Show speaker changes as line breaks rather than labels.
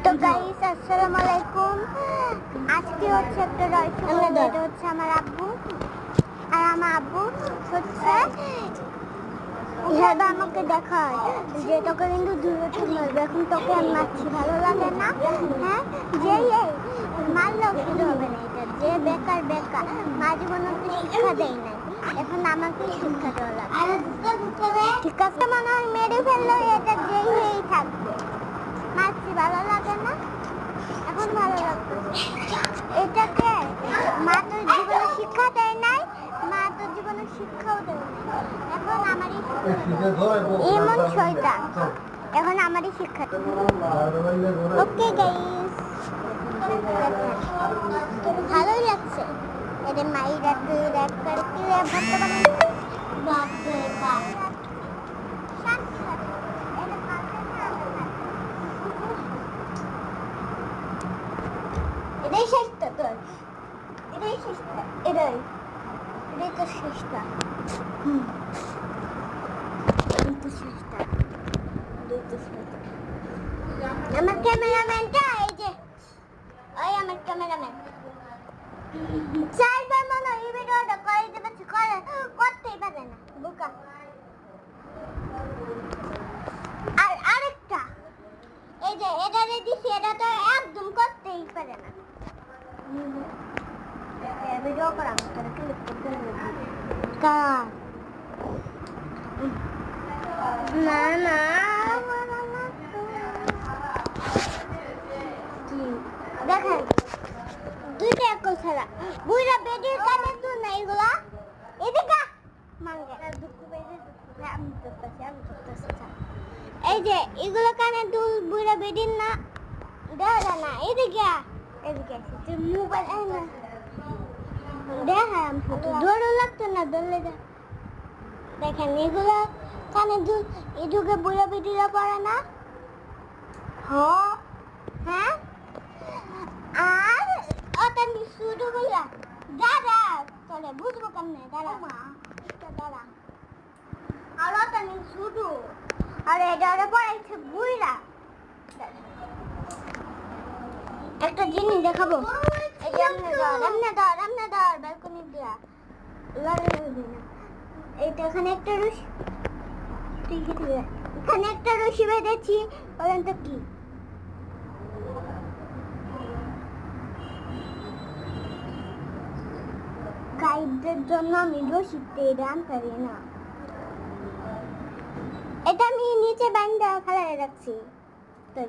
তো গাইস আসসালামু আলাইকুম। আজকে হচ্ছে একটা রহস্য, এটা হচ্ছে আমার আব্বু। আর আমার আব্বু হচ্ছে হেবা আমাকে দেখায় যে তোকে কিন্তু দূরে থেকে মারবে, এখন তোকে আমি মারছি, ভালো লাগে না? হ্যাঁ, যে মারলেও শুরু হবে না, এটা যে বেকার বেকার মা জীবনে শিক্ষা দেয় নাই, এখন আমাকে শিক্ষা দেওয়া লাগে। ঠিক আছে, মনে হয় মেরে ফেললো, এটা যেই থাকবে, মারছি, ভালো লাগে না? এখন ভালো লাগতেছে। এটাকে মা তোর জীবনে শিক্ষা দেয় নাই, মা তোর জীবনে শিক্ষাও দেয় নাই, এখন আমারই এমন শয়তান, এখন আমারই শিক্ষা দেবে। ওকে গাইস, ভালোই লাগছে। এদের মায়ের একটু র্যাপ করে কি র্যাপ করতে পারেন? বাপ রে বাপ, শান্তি লাগে। এটা পারবে না, এটাই শেষটা তোর, এটাই শেষটা, এটাই তো শেষটা, এই তো শেষটা। আমার ক্যামেরাম্যানটা এই যে, ওই আমার ক্যামেরাম্যান চারবার মনে এই ভিডিওটা করে দেবে, করতেই পারে না, বোকা। আর আরেকটা এই যে এটা দিছি, এটা তো একদম করতেই পারে না। ভিডিও করা তোরা ক্লিক করতে কার না না দেখেন, দুইটা একল ছাড়া বুইরা বেডির কানে তো না, এগুলা এদিকে মাঙ্গে দুঃখ বেড়ে আমি করতেছি এই যে এগুলো কানে দুল বুইরা বেডির না, দেখা না, এদিকে এসেছে মোবাইল না দেখা, দৌড়ও লাগতো না, দৌড়লে দেখেন এগুলো কানে দুল, এদিকে বুইরা বেডিরা পড়ে না। হ্যাঁ, আর ওটা শুরু করলা দাদা চলে বুঝবো কেমনে, দাঁড়া মা, দাঁড়া, আর ওটা শুরু, আর এটা পড়াইছে বুইরা। একটা জিনিস দেখাবো, এই যে আমনে ধর ব্যালকনি দিয়া লড়ে না, এইটা এখানে একটা রশি, ঠিক আছে, এখানে একটা রশি বেঁধেছি, বলেন তো কি? গাইডের জন্য আমি রশি টেনে আনতে পারি না, এটা আমি নিচে বাইন্দা ফেলে রাখছি। তো